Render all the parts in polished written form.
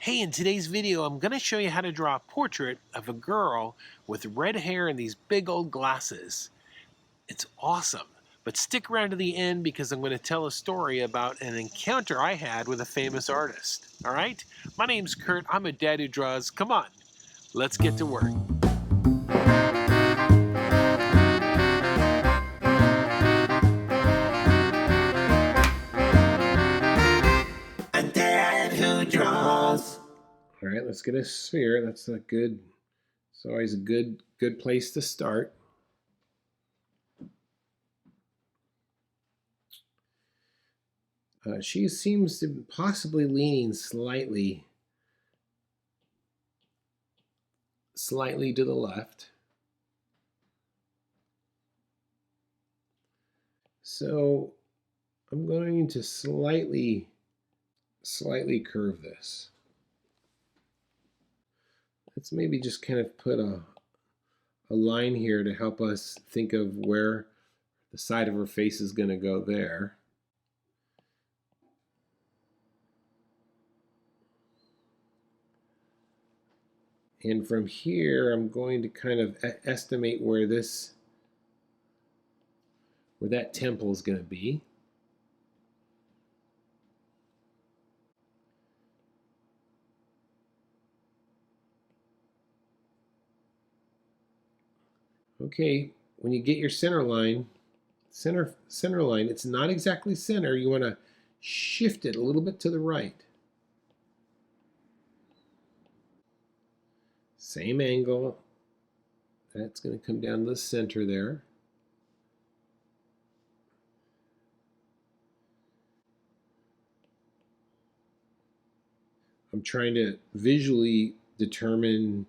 Hey, in today's video, I'm going to show you how to draw a portrait of a girl with red hair and these big old glasses. It's awesome, but stick around to the end because I'm going to tell a story about an encounter I had with a famous artist. All right? My name's Kurt. I'm a dad who draws. Come on, let's get to work. A dad who draws. All right, let's get a sphere. That's a good, it's always a good place to start. She seems to be possibly leaning slightly to the left. So I'm going to slightly curve this. Let's maybe just kind of put a line here to help us think of where the side of her face is going to go there. And from here, I'm going to kind of estimate where that temple is going to be. Okay, when you get your center line, it's not exactly center. You want to shift it a little bit to the right. Same angle. That's going to come down to the center there. I'm trying to visually determine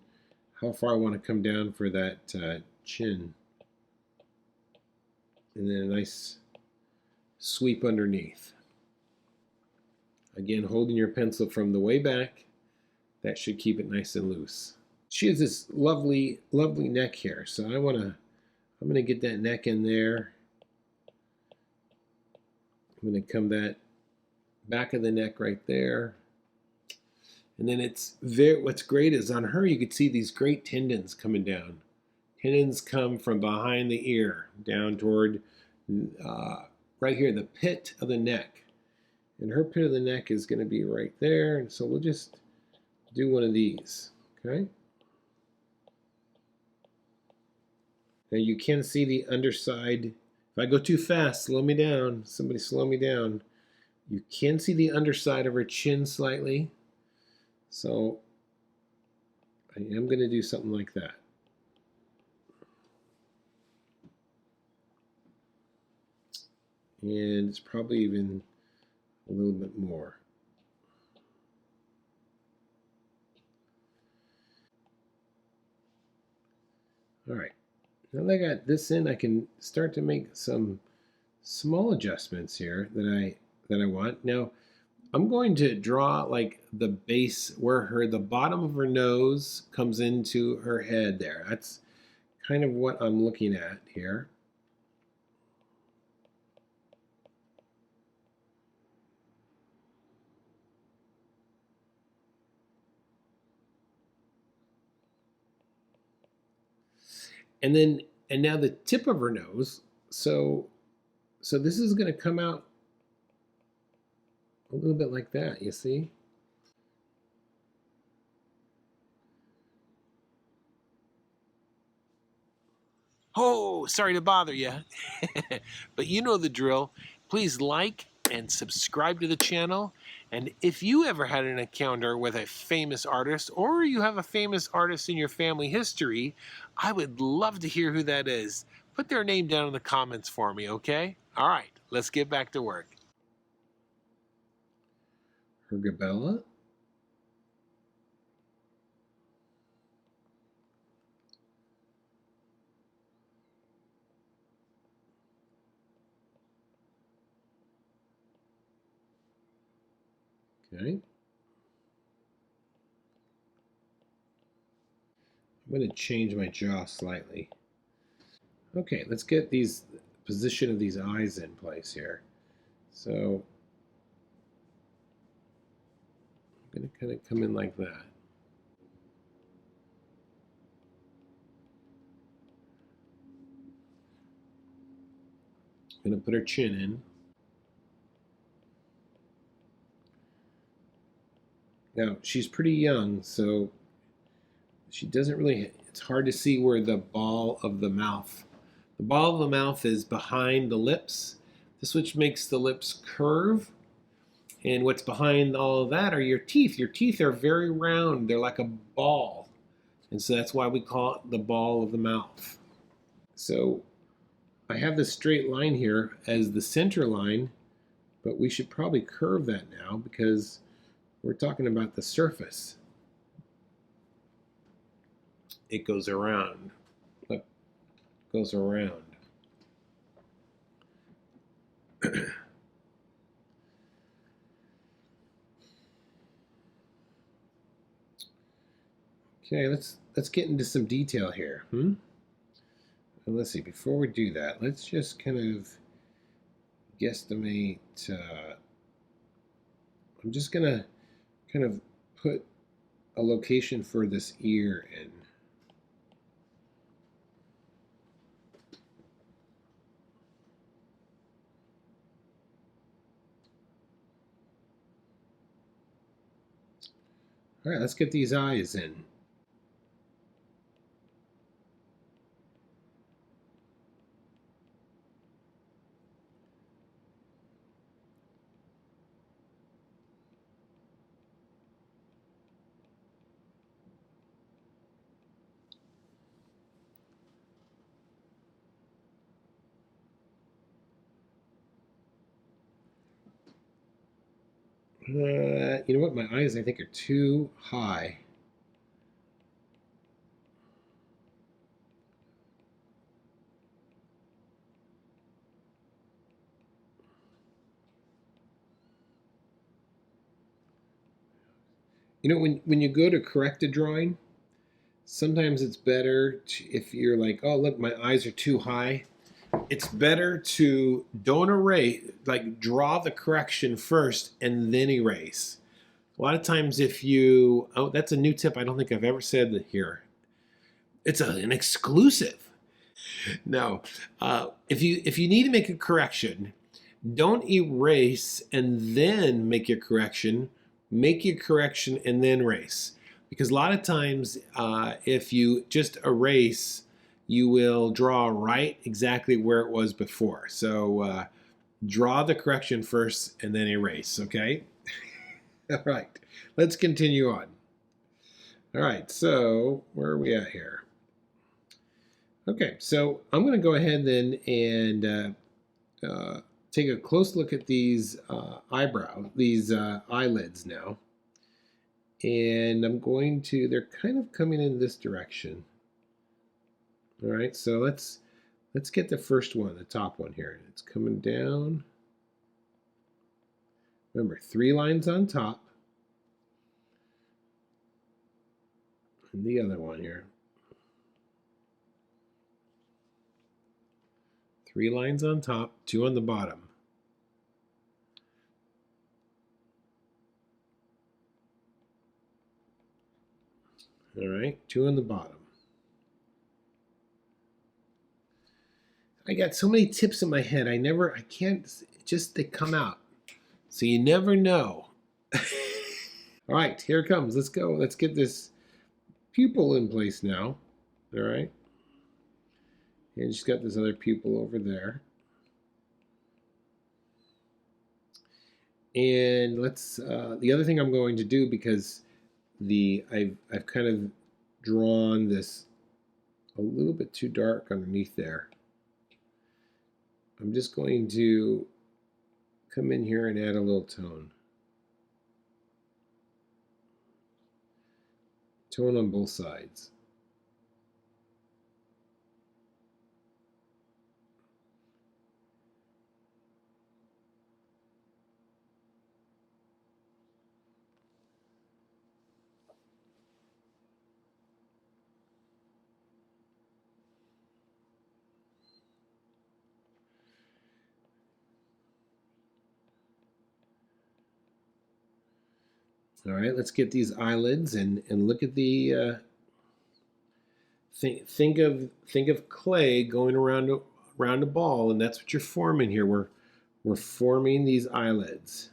how far I want to come down for that chin. And then a nice sweep underneath. Again, holding your pencil from the way back, that should keep it nice and loose. She has this lovely neck here, so I'm gonna get that neck in there. I'm gonna come that back of the neck right there. And then what's great is on her you could see these great tendons coming down. Tendons come from behind the ear down toward right here, the pit of the neck. And her pit of the neck is going to be right there. And so we'll just do one of these, okay? Now you can see the underside. If I go too fast, slow me down. Somebody slow me down. You can see the underside of her chin slightly. So I am going to do something like that. And it's probably even a little bit more. All right, now that I got this in, I can start to make some small adjustments here that I want. Now, I'm going to draw like the base where the bottom of her nose comes into her head there. That's kind of what I'm looking at here. And now the tip of her nose. So this is going to come out a little bit like that, you see? Oh, sorry to bother you. But you know the drill. Please like and subscribe to the channel. And if you ever had an encounter with a famous artist, or you have a famous artist in your family history, I would love to hear who that is. Put their name down in the comments for me, okay? All right, let's get back to work. Her gabella. Okay. I'm going to change my jaw slightly. Okay, let's get these position of these eyes in place here. So gonna kind of come in like that. Gonna put her chin in. Now she's pretty young, so she doesn't really, it's hard to see where the ball of the mouth. The ball of the mouth is behind the lips. This which makes the lips curve. And what's behind all of that are your teeth. Your teeth are very round. They're like a ball. And so that's why we call it the ball of the mouth. So I have this straight line here as the center line, but we should probably curve that now because we're talking about the surface. It goes around. Look, goes around. Okay, let's get into some detail here. And let's see. Before we do that, let's just kind of guesstimate. I'm just gonna kind of put a location for this ear in. All right, let's get these eyes in. You know what? My eyes, I think, are too high. You know, when you go to correct a drawing, sometimes it's better if you're like, oh, look, my eyes are too high. It's better to don't erase, like draw the correction first and then erase. A lot of times if you, oh, that's a new tip I don't think I've ever said here. It's an exclusive. No, if you need to make a correction, don't erase and then make your correction. Make your correction and then erase. Because a lot of times, if you just erase, you will draw right exactly where it was before. So draw the correction first and then erase, okay? All right, let's continue on. All right, so where are we at here? Okay, so I'm going to go ahead then and take a close look at these eyelids now. And I'm going to, they're kind of coming in this direction. All right, so let's get the first one, the top one here. It's coming down. Remember, 3 lines on top. And the other one here. 3 lines on top, 2 on the bottom. All right, 2 on the bottom. I got so many tips in my head. I can't, just they come out. So you never know. All right, here it comes. Let's go. Let's get this pupil in place now. All right. And she's got this other pupil over there. And let's, the other thing I'm going to do, because I've kind of drawn this a little bit too dark underneath there. I'm just going to come in here and add a little tone. Tone on both sides. All right, let's get these eyelids and look at the think of clay going around a ball, and that's what you're forming here. We're forming these eyelids.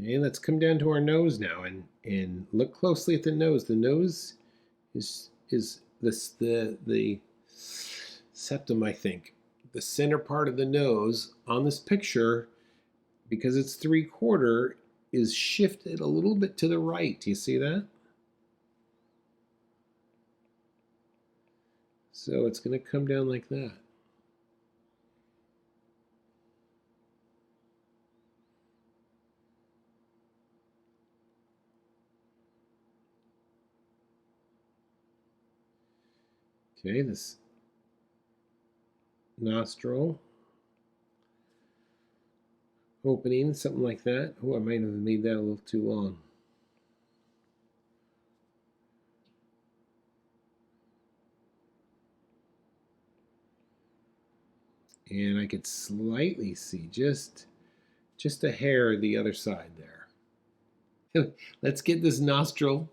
Okay, let's come down to our nose now and look closely at the nose. The nose is the septum, I think. The center part of the nose on this picture, because it's 3/4, is shifted a little bit to the right. Do you see that? So it's going to come down like that. Okay, this nostril opening, something like that. Oh, I might have made that a little too long. And I could slightly see just a hair of the other side there. Let's get this nostril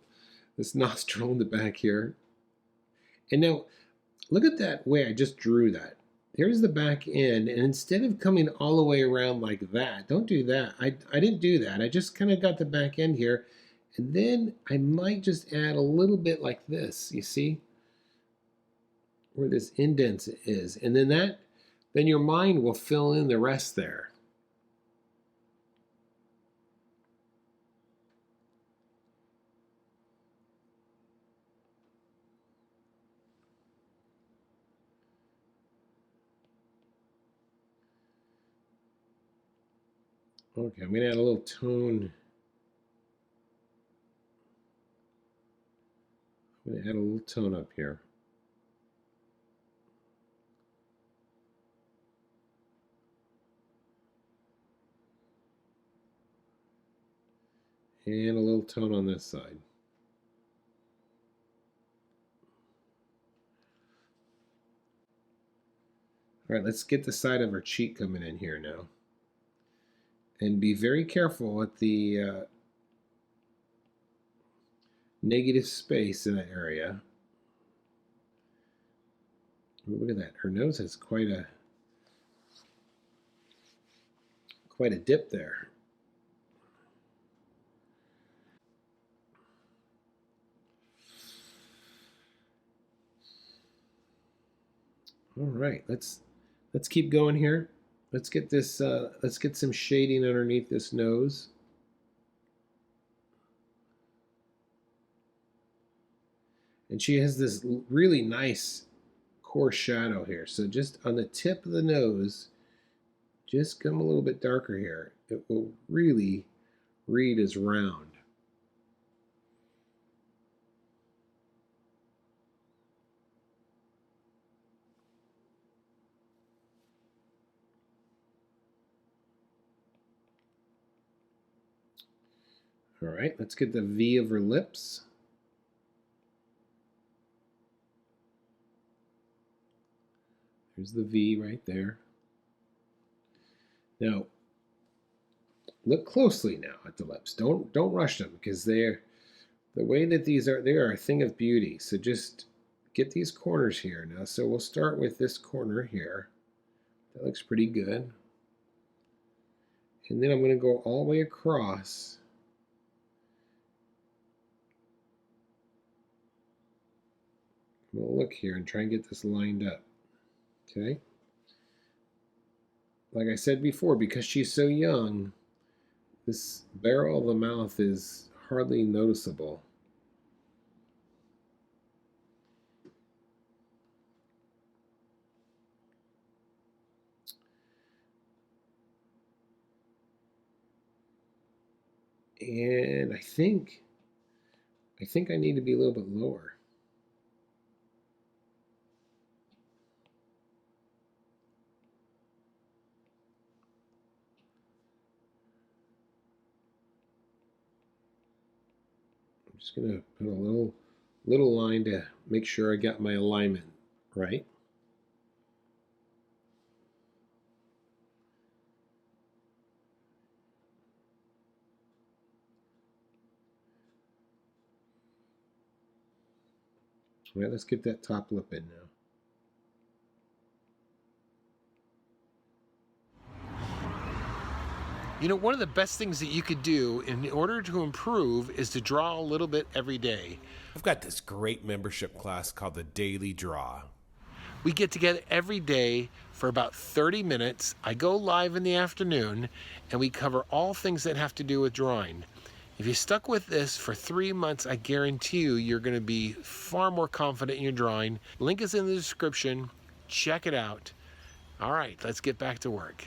in the back here. And now look at that way I just drew that. There's the back end, and instead of coming all the way around like that, don't do that. I didn't do that. I just kind of got the back end here, and then I might just add a little bit like this. You see where this indent is, and then your mind will fill in the rest there. Okay, I'm gonna add a little tone. I'm gonna add a little tone up here. And a little tone on this side. All right, let's get the side of our cheek coming in here now. And be very careful with the negative space in that area. Ooh, look at that. Her nose has quite a dip there. All right, let's keep going here. Let's get this. Let's get some shading underneath this nose. And she has this really nice coarse shadow here. So just on the tip of the nose, just come a little bit darker here. It will really read as round. All right, let's get the V of her lips. There's the V right there. Now, look closely now at the lips. Don't rush them, because they're the way that they are a thing of beauty. So just get these corners here now. So we'll start with this corner here. That looks pretty good. And then I'm going to go all the way across. I'm going to look here and try and get this lined up. Okay. Like I said before, because she's so young, this barrel of the mouth is hardly noticeable. And I think I need to be a little bit lower. I'm just going to put a little little line to make sure I got my alignment right. All right, let's get that top lip in now. You know, one of the best things that you could do in order to improve is to draw a little bit every day. I've got this great membership class called the Daily Draw. We get together every day for about 30 minutes. I go live in the afternoon and we cover all things that have to do with drawing. If you stuck with this for 3 months, I guarantee you're going to be far more confident in your drawing. Link is in the description. Check it out. All right, let's get back to work.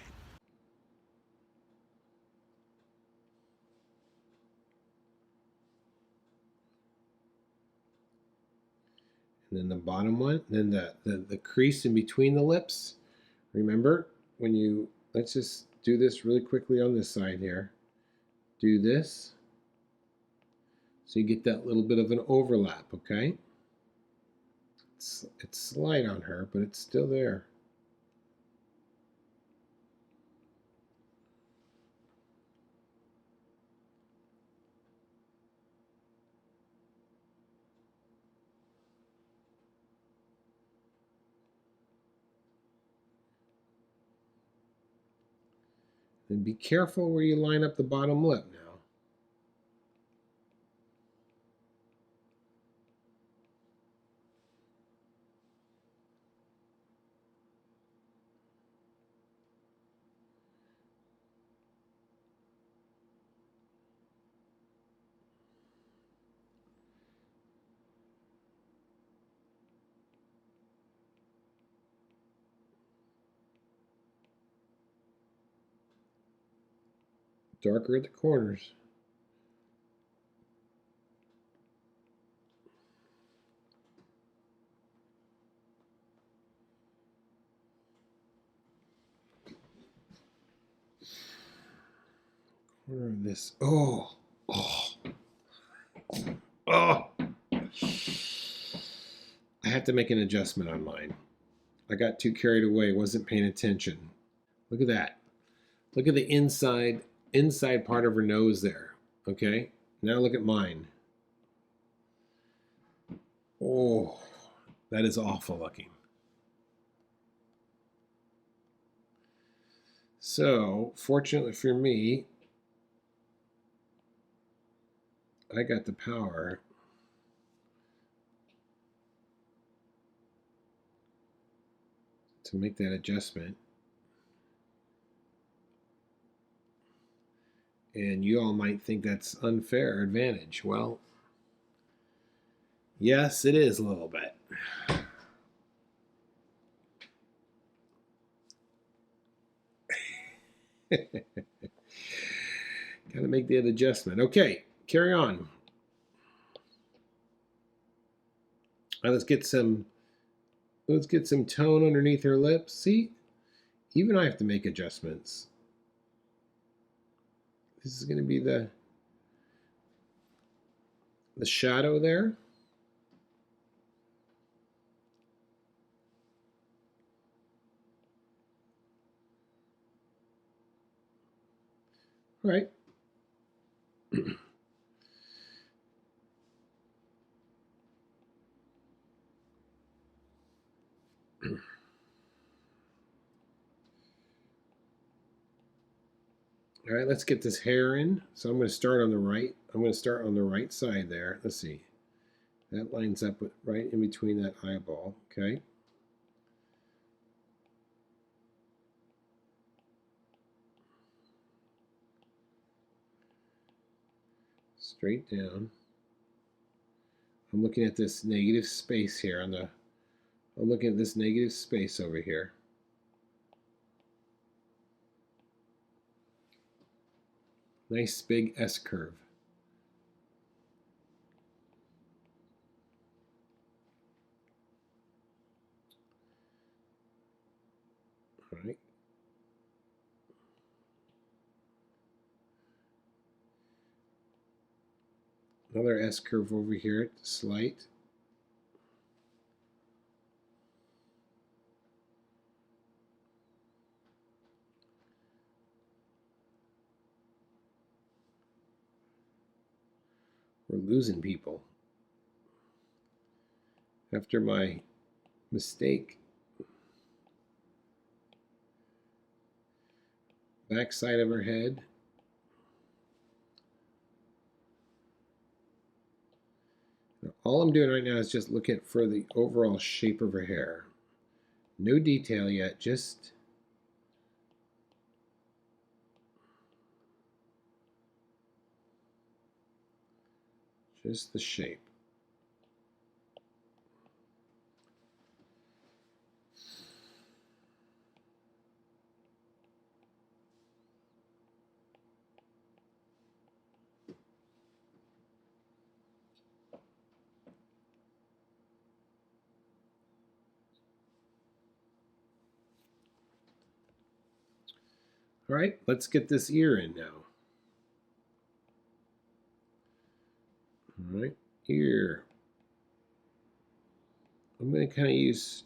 And then the bottom one, then the crease in between the lips. Remember, when you, let's just do this really quickly on this side here. Do this. So you get that little bit of an overlap, okay? It's slight on her, but it's still there. And be careful where you line up the bottom lip now. Darker at the corners. Corner of this. Oh. I have to make an adjustment on mine. I got too carried away, wasn't paying attention. Look at that. Look at the inside part of her nose there. Okay? Now look at mine. Oh, that is awful looking. So, fortunately for me, I got the power to make that adjustment. And you all might think that's unfair advantage. Well, yes, it is a little bit. Got to make that adjustment. Okay, carry on. Now let's get some tone underneath her lips. See? Even I have to make adjustments. This is going to be the shadow there. All right. All right, let's get this hair in. So I'm going to start on the right. I'm going to start on the right side there. Let's see. That lines up with right in between that eyeball. Okay. Straight down. I'm looking at this negative space here on the. I'm looking at this negative space over here. Nice big S curve. All right. Another S curve over here, slight. We're losing people. After my mistake. Back side of her head. Now, all I'm doing right now is just looking for the overall shape of her hair. No detail yet, just the shape. All right, let's get this ear in now. All right, ear. I'm going to kind of use,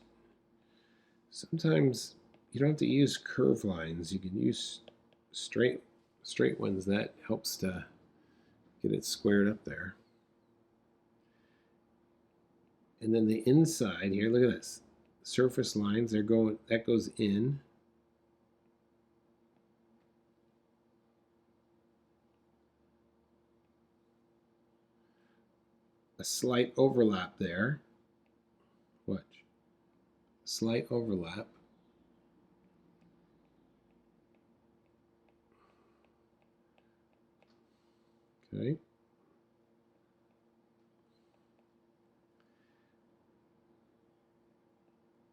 sometimes you don't have to use curved lines. You can use straight ones. That helps to get it squared up there. And then the inside here, look at this. Surface lines, they're going, that goes in. A slight overlap there. Watch. Slight overlap. Okay.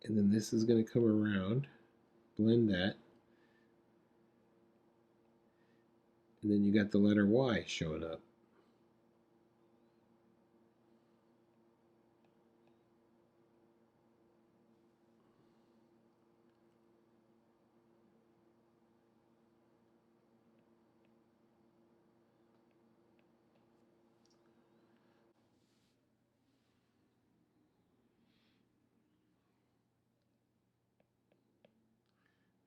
And then this is going to come around, blend that. And then you got the letter Y showing up.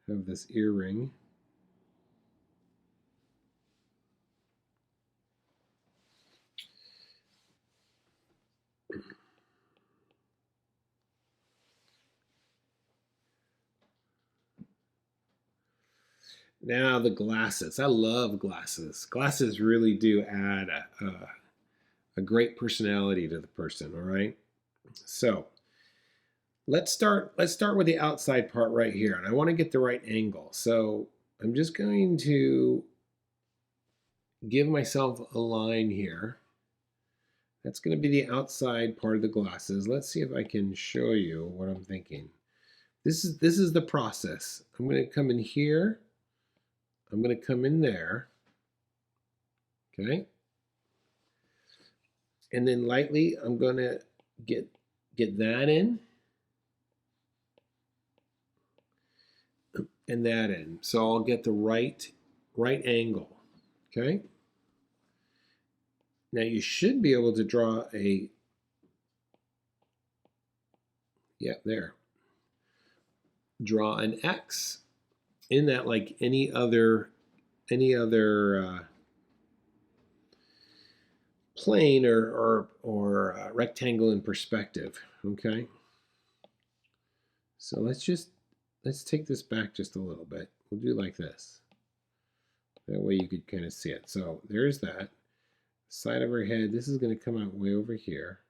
Have this earring. Now the glasses. I love glasses. Glasses really do add a great personality to the person, all right? So let's start with the outside part right here. And I want to get the right angle. So I'm just going to give myself a line here. That's going to be the outside part of the glasses. Let's see if I can show you what I'm thinking. This is the process. I'm going to come in here. I'm going to come in there. Okay. And then lightly, I'm going to get that in. And that in. So I'll get the right angle. Okay. Now you should be able to draw a, yeah, there. Draw an X in that like any other plane or rectangle in perspective. Okay. So let's take this back just a little bit. We'll do like this. That way you could kind of see it. So there's that. Side of her head, this is going to come out way over here.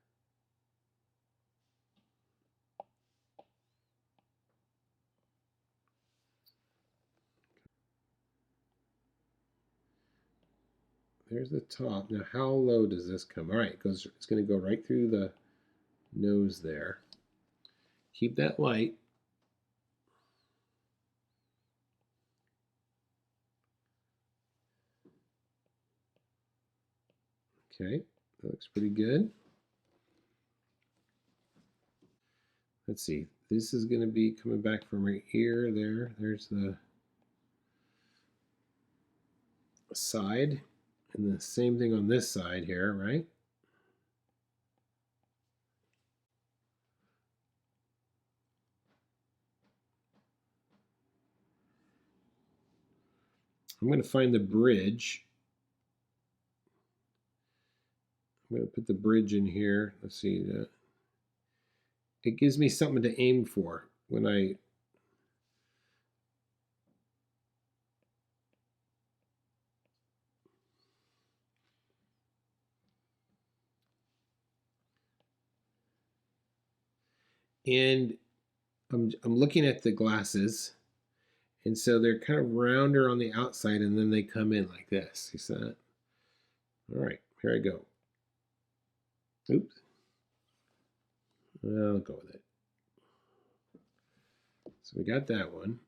There's the top. Now how low does this come? All right, it's going to go right through the nose there. Keep that light. Okay, that looks pretty good. Let's see. This is going to be coming back from her ear there. There's the side. And the same thing on this side here, right? I'm going to find the bridge. I'm going to put the bridge in here. Let's see. It gives me something to aim for when I and I'm looking at the glasses, and so they're kind of rounder on the outside, and then they come in like this. You see that? All right, here I go. Oops. I'll go with it. So we got that one.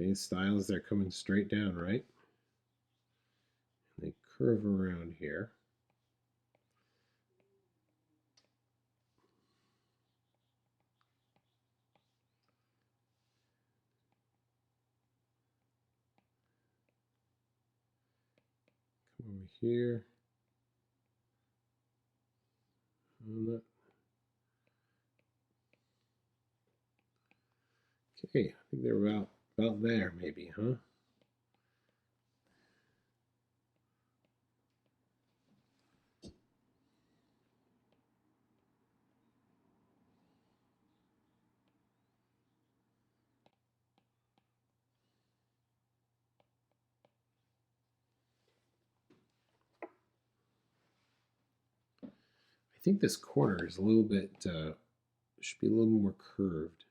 Okay, styles, they're coming straight down, right? They curve around here. Come over here. Okay, I think they're about there, maybe, huh? I think this corner is a little bit, should be a little more curved.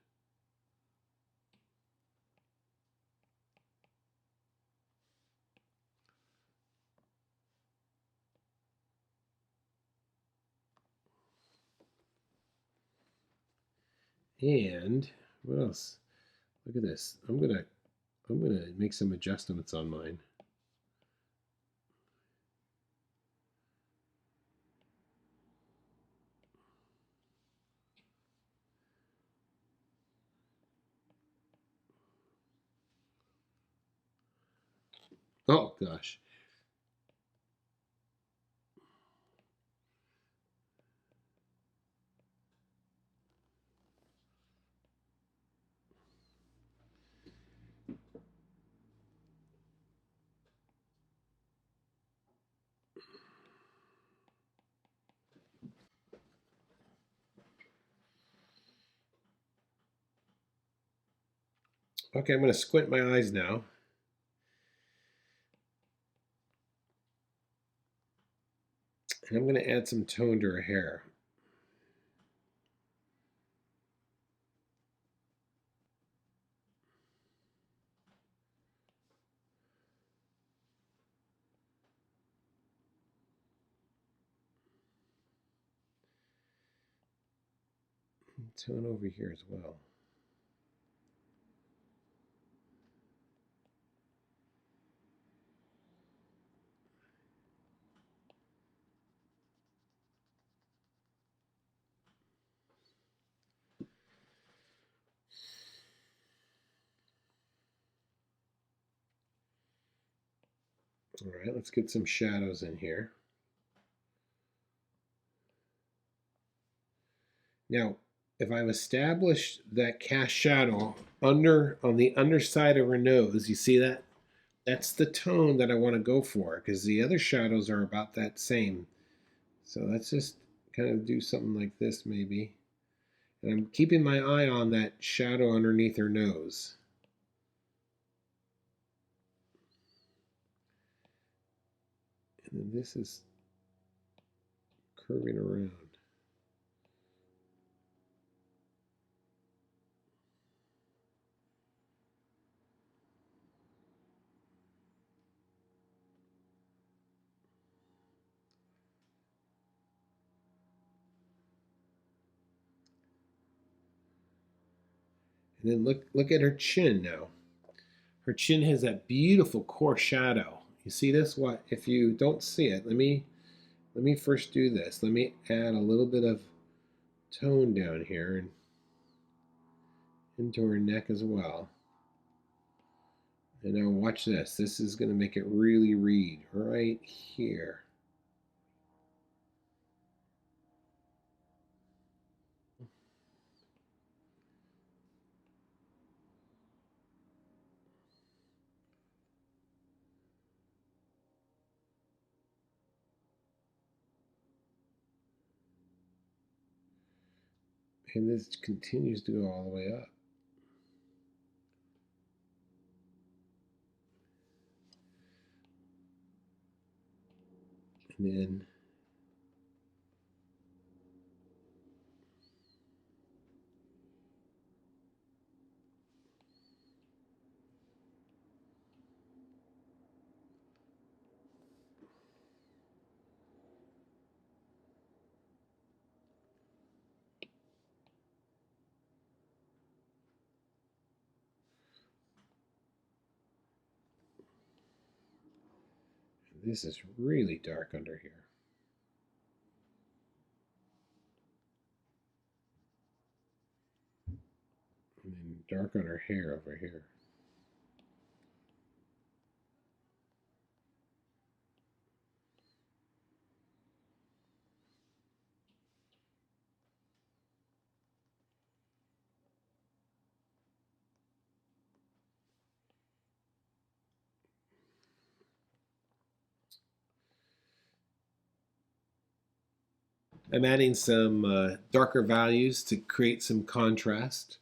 And what else? Look at this. I'm gonna make some adjustments on mine. Oh gosh. Okay, I'm gonna squint my eyes now. And I'm gonna add some tone to her hair. Tone over here as well. All right, let's get some shadows in here. Now, if I've established that cast shadow on the underside of her nose, you see that? That's the tone that I want to go for because the other shadows are about that same. So let's just kind of do something like this maybe. And I'm keeping my eye on that shadow underneath her nose. And then this is curving around. And then look at her chin now. Her chin has that beautiful core shadow. You see this? What if you don't see it? Let me first do this. Let me add a little bit of tone down here and into her neck as well. And now watch this. This is going to make it really read right here. And this continues to go all the way up. And then this is really dark under here. And then dark on her hair over here. I'm adding some darker values to create some contrast.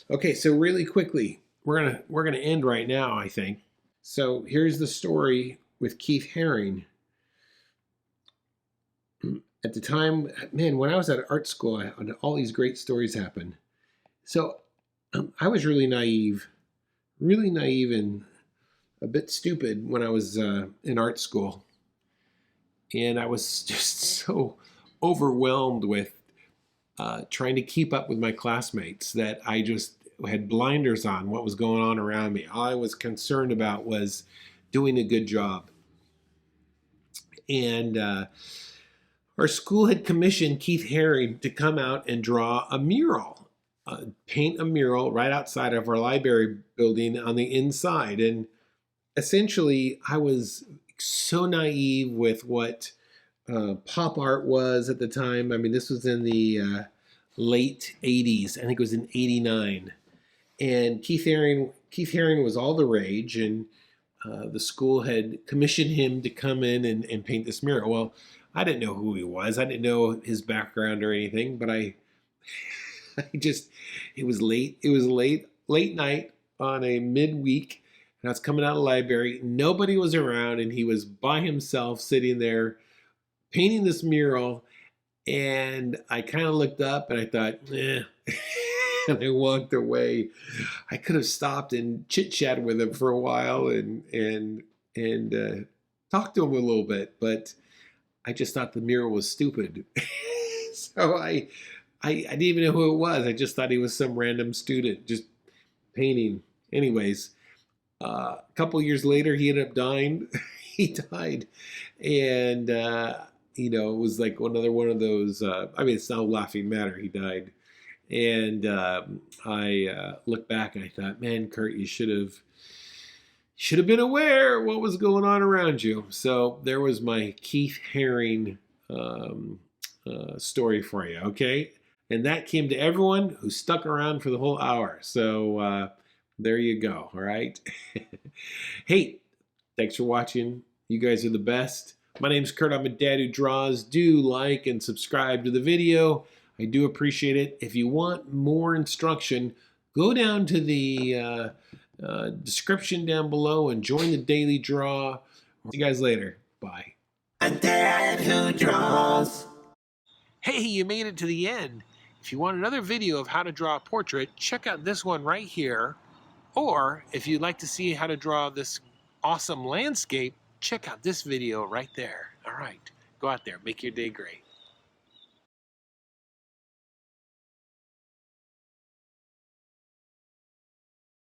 Okay, so really quickly, we're gonna end right now, I think. So here's the story with Keith Haring. At the time, man, when I was at art school, all these great stories happened. So I was really naive and a bit stupid when I was in art school. And I was just so overwhelmed with trying to keep up with my classmates that I just had blinders on what was going on around me. All I was concerned about was doing a good job. And our school had commissioned Keith Haring to come out and draw a mural, paint a mural right outside of our library building on the inside. And essentially, I was so naive with what pop art was at the time. I mean, this was in the late 80s. I think it was in 89. And Keith Haring was all the rage, and the school had commissioned him to come in and paint this mural. Well, I didn't know who he was. I didn't know his background or anything, but I just, it was late night on a midweek, and I was coming out of the library. Nobody was around, and he was by himself sitting there painting this mural. And I kind of looked up and I thought, eh. And I walked away. I could have stopped and chit-chatted with him for a while and talked to him a little bit, but I just thought the mural was stupid. So I didn't even know who it was. I just thought he was some random student just painting. Anyways, a couple years later, he ended up dying. He died, and it was like another one of those. I mean, it's no laughing matter. He died. And I look back and I thought, man, Kurt, you should have been aware what was going on around you. So there was my Keith Haring story for you, okay? And that came to everyone who stuck around for the whole hour. So there you go, all right? Hey, thanks for watching. You guys are the best. My name's Kurt. I'm a dad who draws. Do like and subscribe to the video. I do appreciate it. If you want more instruction, go down to the description down below and join the daily draw. See you guys later. Bye. A dad who draws. Hey, you made it to the end. If you want another video of how to draw a portrait, check out this one right here. Or if you'd like to see how to draw this awesome landscape, check out this video right there. All right, go out there, make your day great.